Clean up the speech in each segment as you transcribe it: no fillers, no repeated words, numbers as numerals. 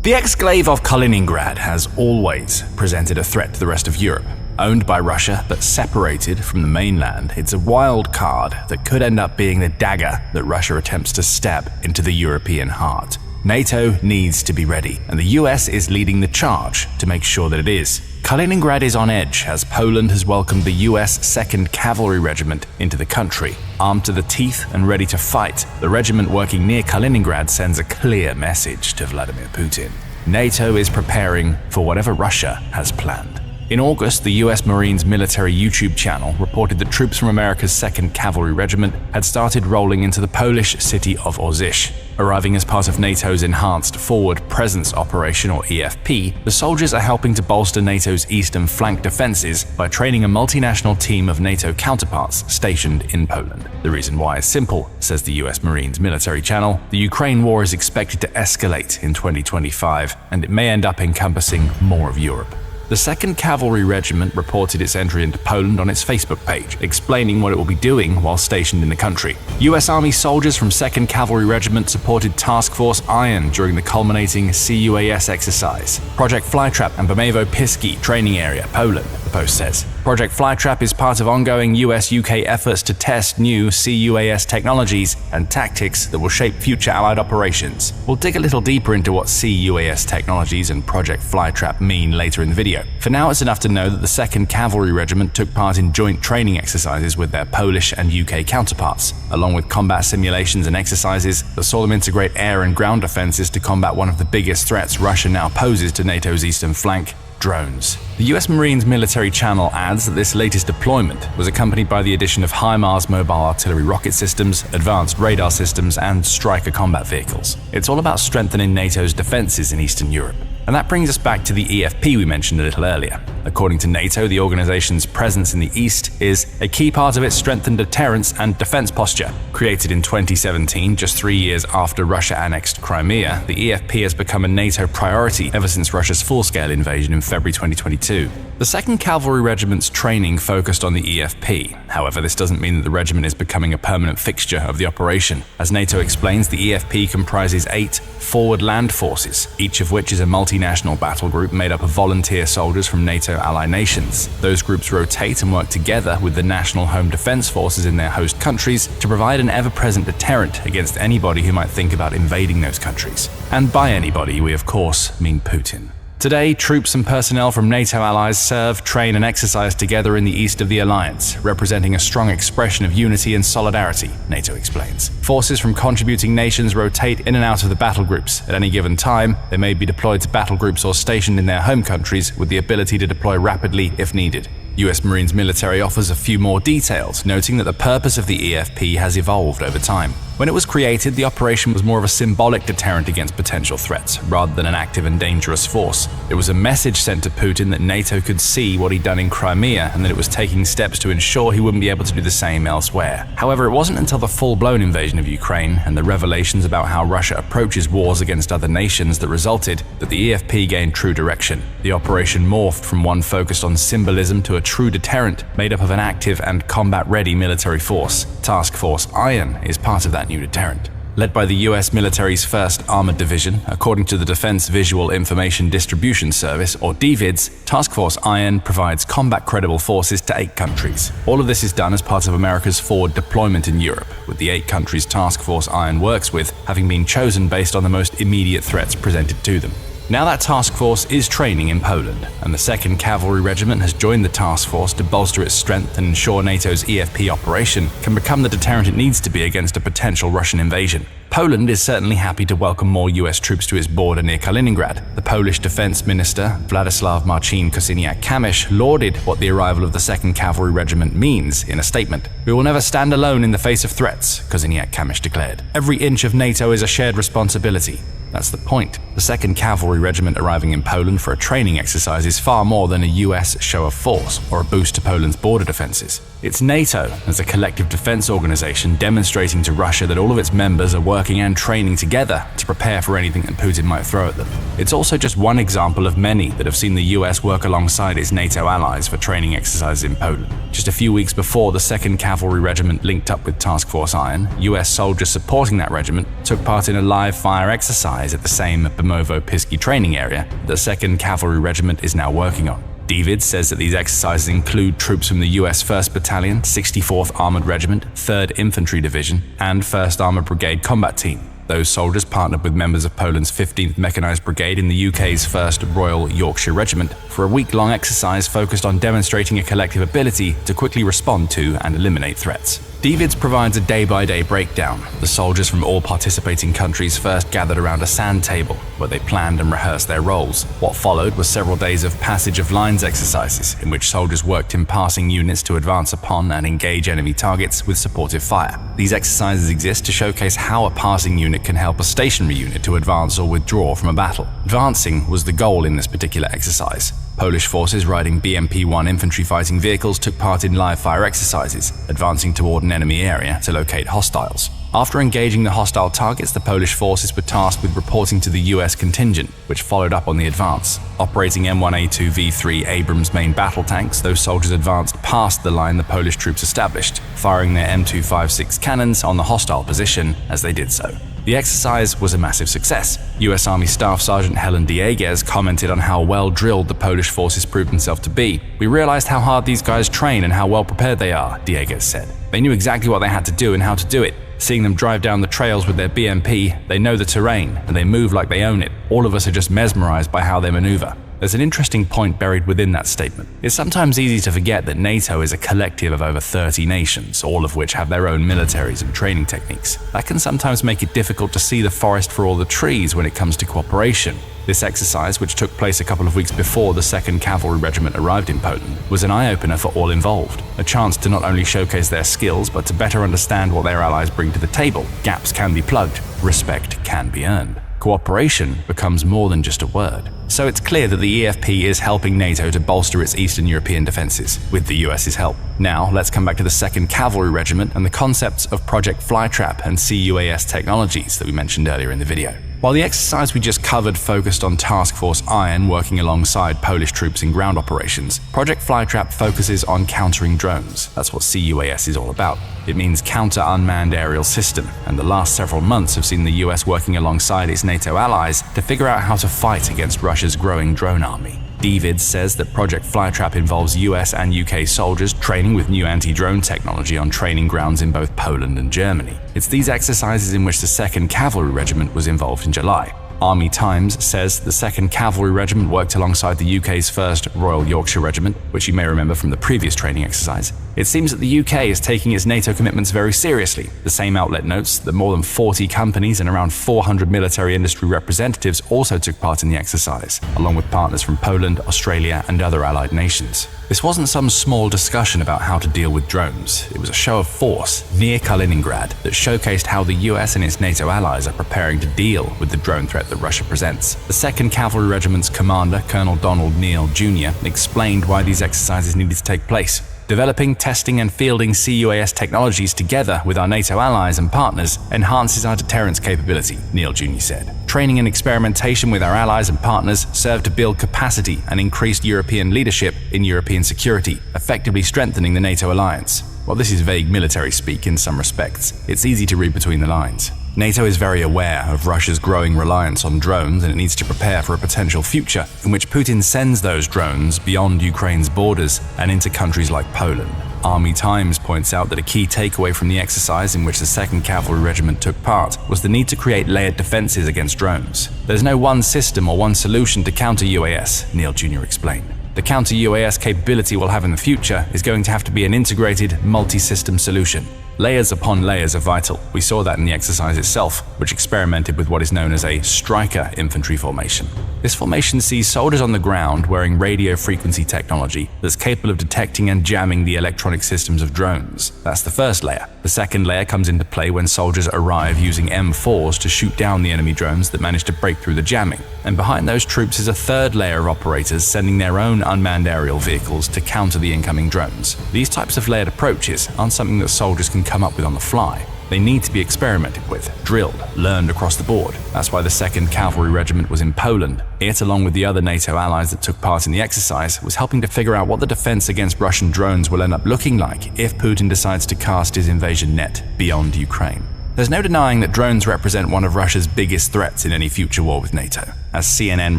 The exclave of Kaliningrad has always presented a threat to the rest of Europe. Owned by Russia but separated from the mainland, it's a wild card that could end up being the dagger that Russia attempts to stab into the European heart. NATO needs to be ready, and the US is leading the charge to make sure that it is. Kaliningrad is on edge as Poland has welcomed the US 2nd Cavalry Regiment into the country. Armed to the teeth and ready to fight, the regiment working near Kaliningrad sends a clear message to Vladimir Putin. NATO is preparing for whatever Russia has planned. In August, the US Marines military YouTube channel reported that troops from America's 2nd Cavalry Regiment had started rolling into the Polish city of Orzysz. Arriving as part of NATO's Enhanced Forward Presence Operation, or EFP, the soldiers are helping to bolster NATO's eastern flank defenses by training a multinational team of NATO counterparts stationed in Poland. The reason why is simple, says the US Marines military channel. The Ukraine war is expected to escalate in 2025, and it may end up encompassing more of Europe. The 2nd Cavalry Regiment reported its entry into Poland on its Facebook page, explaining what it will be doing while stationed in the country. US Army soldiers from 2nd Cavalry Regiment supported Task Force Iron during the culminating CUAS exercise. Project Flytrap and Bomewo Piski training area, Poland, the post says. Project Flytrap is part of ongoing US-UK efforts to test new CUAS technologies and tactics that will shape future Allied operations. We'll dig a little deeper into what CUAS technologies and Project Flytrap mean later in the video. For now, it's enough to know that the 2nd Cavalry Regiment took part in joint training exercises with their Polish and UK counterparts, along with combat simulations and exercises that saw them integrate air and ground defenses to combat one of the biggest threats Russia now poses to NATO's eastern flank: drones. The US Marines military channel adds that this latest deployment was accompanied by the addition of HIMARS mobile artillery rocket systems, advanced radar systems, and Stryker combat vehicles. It's all about strengthening NATO's defenses in Eastern Europe. And that brings us back to the EFP we mentioned a little earlier. According to NATO, the organization's presence in the East is a key part of its strengthened deterrence and defense posture. Created in 2017, just 3 years after Russia annexed Crimea, the EFP has become a NATO priority ever since Russia's full-scale invasion in February 2022. The 2nd Cavalry Regiment's training focused on the EFP. However, this doesn't mean that the regiment is becoming a permanent fixture of the operation. As NATO explains, the EFP comprises 8 forward land forces, each of which is a multinational battle group made up of volunteer soldiers from NATO ally nations. Those groups rotate and work together with the national home defense forces in their host countries to provide an ever-present deterrent against anybody who might think about invading those countries. And by anybody, we of course mean Putin. Today, troops and personnel from NATO allies serve, train and exercise together in the east of the alliance, representing a strong expression of unity and solidarity, NATO explains. Forces from contributing nations rotate in and out of the battle groups. At any given time, they may be deployed to battle groups or stationed in their home countries with the ability to deploy rapidly if needed. US Marines military offers a few more details, noting that the purpose of the EFP has evolved over time. When it was created, the operation was more of a symbolic deterrent against potential threats, rather than an active and dangerous force. It was a message sent to Putin that NATO could see what he'd done in Crimea and that it was taking steps to ensure he wouldn't be able to do the same elsewhere. However, it wasn't until the full-blown invasion of Ukraine and the revelations about how Russia approaches wars against other nations that resulted that the EFP gained true direction. The operation morphed from one focused on symbolism to a true deterrent made up of an active and combat-ready military force. Task Force Iron is part of that new deterrent. Led by the US military's 1st Armored Division, according to the Defense Visual Information Distribution Service, or DVIDS, Task Force Iron provides combat-credible forces to 8 countries. All of this is done as part of America's forward deployment in Europe, with the 8 countries Task Force Iron works with having been chosen based on the most immediate threats presented to them. Now that task force is training in Poland, and the 2nd Cavalry Regiment has joined the task force to bolster its strength and ensure NATO's EFP operation can become the deterrent it needs to be against a potential Russian invasion. Poland is certainly happy to welcome more US troops to its border near Kaliningrad. The Polish Defense Minister, Władysław Marcin Kosiniak-Kamysz, lauded what the arrival of the 2nd Cavalry Regiment means in a statement. "We will never stand alone in the face of threats," Kosiniak-Kamysz declared. "Every inch of NATO is a shared responsibility." That's the point. The 2nd Cavalry Regiment arriving in Poland for a training exercise is far more than a US show of force or a boost to Poland's border defenses. It's NATO as a collective defense organization demonstrating to Russia that all of its members are working and training together to prepare for anything that Putin might throw at them. It's also just one example of many that have seen the US work alongside its NATO allies for training exercises in Poland. Just a few weeks before the 2nd Cavalry Regiment linked up with Task Force Iron, US soldiers supporting that regiment took part in a live-fire exercise at the same Efimovo-Pisky training area that the 2nd Cavalry Regiment is now working on. David says that these exercises include troops from the US 1st Battalion, 64th Armored Regiment, 3rd Infantry Division, and 1st Armored Brigade Combat Team. Those soldiers partnered with members of Poland's 15th Mechanized Brigade in the UK's 1st Royal Yorkshire Regiment for a week-long exercise focused on demonstrating a collective ability to quickly respond to and eliminate threats. Davids provides a day-by-day breakdown. The soldiers from all participating countries first gathered around a sand table, where they planned and rehearsed their roles. What followed was several days of passage of lines exercises, in which soldiers worked in passing units to advance upon and engage enemy targets with supportive fire. These exercises exist to showcase how a passing unit can help a stationary unit to advance or withdraw from a battle. Advancing was the goal in this particular exercise. Polish forces riding BMP-1 infantry fighting vehicles took part in live-fire exercises, advancing toward an enemy area to locate hostiles. After engaging the hostile targets, the Polish forces were tasked with reporting to the US contingent, which followed up on the advance. Operating M1A2V3 Abrams main battle tanks, those soldiers advanced past the line the Polish troops established, firing their M256 cannons on the hostile position as they did so. The exercise was a massive success. US Army Staff Sergeant Helen Dieguez commented on how well drilled the Polish forces proved themselves to be. "We realized how hard these guys train and how well prepared they are," Dieguez said. "They knew exactly what they had to do and how to do it. Seeing them drive down the trails with their BMP, they know the terrain and they move like they own it. All of us are just mesmerized by how they maneuver." There's an interesting point buried within that statement. It's sometimes easy to forget that NATO is a collective of over 30 nations, all of which have their own militaries and training techniques. That can sometimes make it difficult to see the forest for all the trees when it comes to cooperation. This exercise, which took place a couple of weeks before the 2nd Cavalry Regiment arrived in Poland, was an eye-opener for all involved. A chance to not only showcase their skills, but to better understand what their allies bring to the table. Gaps can be plugged, respect can be earned. Cooperation becomes more than just a word. So it's clear that the EFP is helping NATO to bolster its Eastern European defenses, with the US's help. Now, let's come back to the 2nd Cavalry Regiment and the concepts of Project Flytrap and CUAS technologies that we mentioned earlier in the video. While the exercise we just covered focused on Task Force Iron working alongside Polish troops in ground operations, Project Flytrap focuses on countering drones. That's what CUAS is all about. It means Counter Unmanned Aerial System, and the last several months have seen the US working alongside its NATO allies to figure out how to fight against Russia's growing drone army. David says that Project Flytrap involves US and UK soldiers training with new anti-drone technology on training grounds in both Poland and Germany. It's these exercises in which the 2nd Cavalry Regiment was involved in July. Army Times says the 2nd Cavalry Regiment worked alongside the UK's 1st Royal Yorkshire Regiment, which you may remember from the previous training exercise. It seems that the UK is taking its NATO commitments very seriously. The same outlet notes that more than 40 companies and around 400 military industry representatives also took part in the exercise, along with partners from Poland, Australia, and other allied nations. This wasn't some small discussion about how to deal with drones. It was a show of force near Kaliningrad that showcased how the US and its NATO allies are preparing to deal with the drone threat that Russia presents. The 2nd Cavalry Regiment's commander, Colonel Donald Neal Jr., explained why these exercises needed to take place. "Developing, testing, and fielding CUAS technologies together with our NATO allies and partners enhances our deterrence capability," Neal Jr. said. "Training and experimentation with our allies and partners serve to build capacity and increased European leadership in European security, effectively strengthening the NATO alliance." While this is vague military speak in some respects, it's easy to read between the lines. NATO is very aware of Russia's growing reliance on drones, and it needs to prepare for a potential future in which Putin sends those drones beyond Ukraine's borders and into countries like Poland. Army Times points out that a key takeaway from the exercise in which the 2nd Cavalry Regiment took part was the need to create layered defenses against drones. "There's no one system or one solution to counter UAS, Neal Jr. explained. "The counter UAS capability we'll have in the future is going to have to be an integrated, multi-system solution. Layers upon layers are vital. We saw that in the exercise itself, which experimented with what is known as a striker infantry formation. This formation sees soldiers on the ground wearing radio frequency technology that's capable of detecting and jamming the electronic systems of drones. That's the first layer. The second layer comes into play when soldiers arrive using M4s to shoot down the enemy drones that manage to break through the jamming. And behind those troops is a third layer of operators sending their own unmanned aerial vehicles to counter the incoming drones. These types of layered approaches aren't something that soldiers can come up with on the fly. They need to be experimented with, drilled, learned across the board. That's why the 2nd Cavalry Regiment was in Poland. It, along with the other NATO allies that took part in the exercise, was helping to figure out what the defense against Russian drones will end up looking like if Putin decides to cast his invasion net beyond Ukraine. There's no denying that drones represent one of Russia's biggest threats in any future war with NATO. As CNN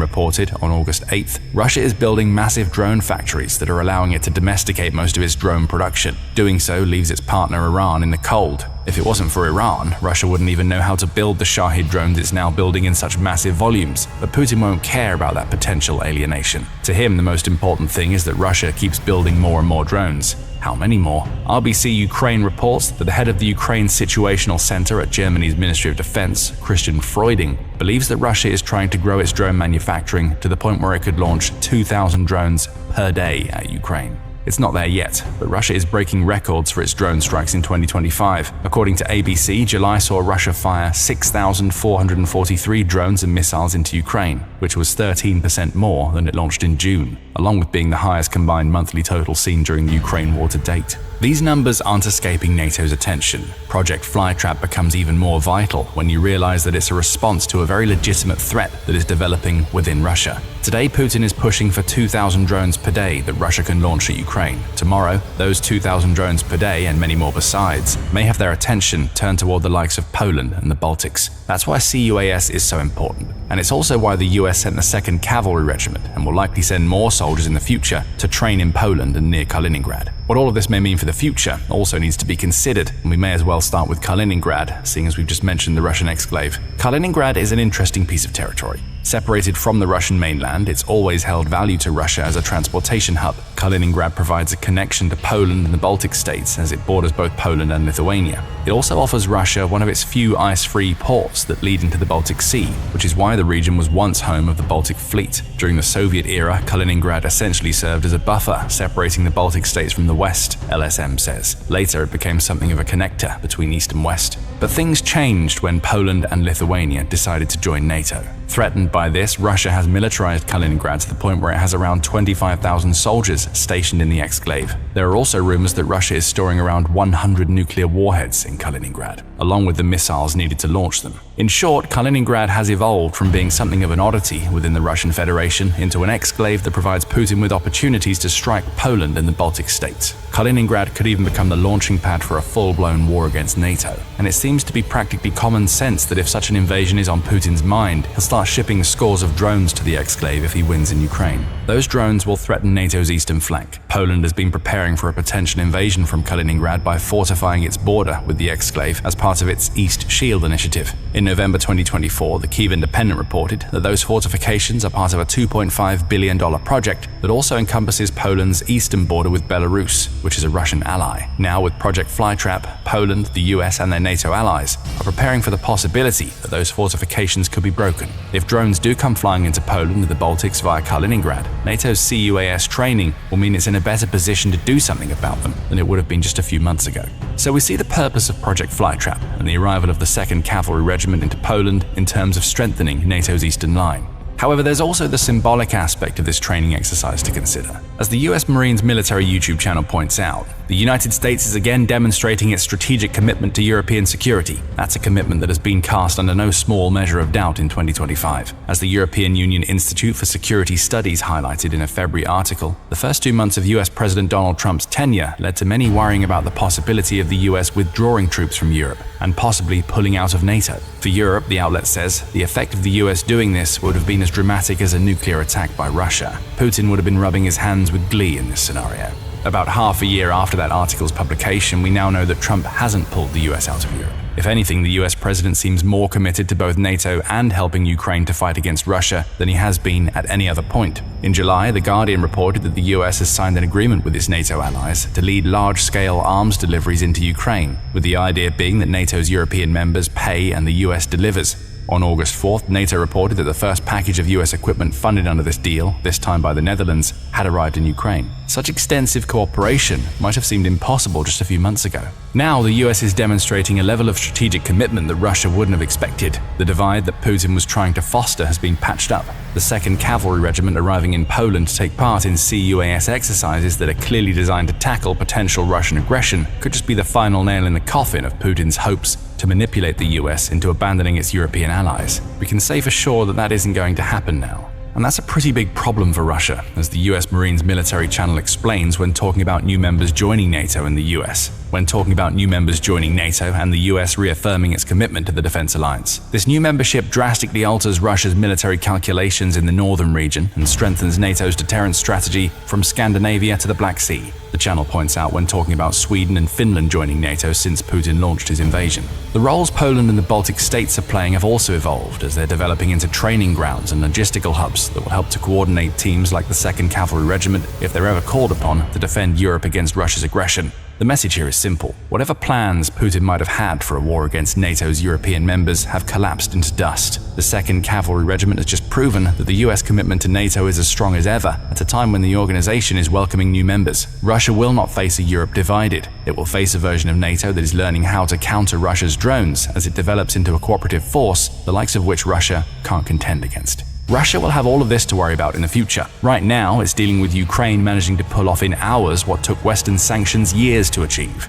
reported on August 8th, Russia is building massive drone factories that are allowing it to domesticate most of its drone production. Doing so leaves its partner Iran in the cold. If it wasn't for Iran, Russia wouldn't even know how to build the Shahid drones it's now building in such massive volumes. But Putin won't care about that potential alienation. To him, the most important thing is that Russia keeps building more and more drones. How many more? RBC Ukraine reports that the head of the Ukraine Situational Center at Germany's Ministry of Defense, Christian Freuding, believes that Russia is trying to grow its drone manufacturing to the point where it could launch 2,000 drones per day at Ukraine. It's not there yet, but Russia is breaking records for its drone strikes in 2025. According to ABC, July saw Russia fire 6,443 drones and missiles into Ukraine, which was 13% more than it launched in June, along with being the highest combined monthly total seen during the Ukraine war to date. These numbers aren't escaping NATO's attention. Project Flytrap becomes even more vital when you realize that it's a response to a very legitimate threat that is developing within Russia. Today, Putin is pushing for 2,000 drones per day that Russia can launch at Ukraine. Tomorrow, those 2,000 drones per day, and many more besides, may have their attention turned toward the likes of Poland and the Baltics. That's why CUAS is so important. And it's also why the US sent the 2nd Cavalry Regiment, and will likely send more soldiers in the future to train in Poland and near Kaliningrad. What all of this may mean for the future also needs to be considered, and we may as well start with Kaliningrad, seeing as we've just mentioned the Russian exclave. Kaliningrad is an interesting piece of territory. Separated from the Russian mainland, it's always held value to Russia as a transportation hub. Kaliningrad provides a connection to Poland and the Baltic states as it borders both Poland and Lithuania. It also offers Russia one of its few ice-free ports that lead into the Baltic Sea, which is why the region was once home of the Baltic Fleet. During the Soviet era, Kaliningrad essentially served as a buffer separating the Baltic states from the West, LSM says. Later, it became something of a connector between East and West. But things changed when Poland and Lithuania decided to join NATO. Threatened by this, Russia has militarized Kaliningrad to the point where it has around 25,000 soldiers stationed in the exclave. There are also rumors that Russia is storing around 100 nuclear warheads in Kaliningrad, along with the missiles needed to launch them. In short, Kaliningrad has evolved from being something of an oddity within the Russian Federation into an exclave that provides Putin with opportunities to strike Poland and the Baltic states. Kaliningrad could even become the launching pad for a full-blown war against NATO, and it seems to be practically common sense that if such an invasion is on Putin's mind, he'll start shipping scores of drones to the exclave if he wins in Ukraine. Those drones will threaten NATO's eastern flank. Poland has been preparing for a potential invasion from Kaliningrad by fortifying its border with the exclave as part of its East Shield initiative. In November 2024, the Kyiv Independent reported that those fortifications are part of a $2.5 billion project that also encompasses Poland's eastern border with Belarus, which is a Russian ally. Now, with Project Flytrap, Poland, the US, and their NATO allies are preparing for the possibility that those fortifications could be broken. If drones do come flying into Poland and the Baltics via Kaliningrad, NATO's CUAS training will mean it's in a better position to do something about them than it would have been just a few months ago. So we see the purpose of Project Flytrap and the arrival of the 2nd Cavalry Regiment into Poland in terms of strengthening NATO's eastern line. However, there's also the symbolic aspect of this training exercise to consider. As the US Marines military YouTube channel points out, the United States is again demonstrating its strategic commitment to European security. That's a commitment that has been cast under no small measure of doubt in 2025. As the European Union Institute for Security Studies highlighted in a February article, the first 2 months of US President Donald Trump's tenure led to many worrying about the possibility of the US withdrawing troops from Europe and possibly pulling out of NATO. For Europe, the outlet says, the effect of the US doing this would have been as dramatic as a nuclear attack by Russia. Putin would have been rubbing his hands with glee in this scenario. About half a year after that article's publication, we now know that Trump hasn't pulled the US out of Europe. If anything, the US president seems more committed to both NATO and helping Ukraine to fight against Russia than he has been at any other point. In July, The Guardian reported that the US has signed an agreement with its NATO allies to lead large-scale arms deliveries into Ukraine, with the idea being that NATO's European members pay and the US delivers. On August 4th, NATO reported that the first package of US equipment funded under this deal, this time by the Netherlands, had arrived in Ukraine. Such extensive cooperation might have seemed impossible just a few months ago. Now, the US is demonstrating a level of strategic commitment that Russia wouldn't have expected. The divide that Putin was trying to foster has been patched up. The 2nd Cavalry Regiment arriving in Poland to take part in CUAS exercises that are clearly designed to tackle potential Russian aggression could just be the final nail in the coffin of Putin's hopes to manipulate the US into abandoning its European allies. We can say for sure that that isn't going to happen now. And that's a pretty big problem for Russia, as the US Marines military channel explains when talking about new members joining NATO and the US. When talking about new members joining NATO and the US reaffirming its commitment to the defense alliance. This new membership drastically alters Russia's military calculations in the northern region and strengthens NATO's deterrence strategy from Scandinavia to the Black Sea. The channel points out when talking about Sweden and Finland joining NATO since Putin launched his invasion. The roles Poland and the Baltic states are playing have also evolved as they're developing into training grounds and logistical hubs that will help to coordinate teams like the 2nd Cavalry Regiment if they're ever called upon to defend Europe against Russia's aggression. The message here is simple. Whatever plans Putin might have had for a war against NATO's European members have collapsed into dust. The 2nd Cavalry Regiment has just proven that the US commitment to NATO is as strong as ever at a time when the organization is welcoming new members. Russia will not face a Europe divided. It will face a version of NATO that is learning how to counter Russia's drones as it develops into a cooperative force, the likes of which Russia can't contend against. Russia will have all of this to worry about in the future. Right now, it's dealing with Ukraine managing to pull off in hours what took Western sanctions years to achieve.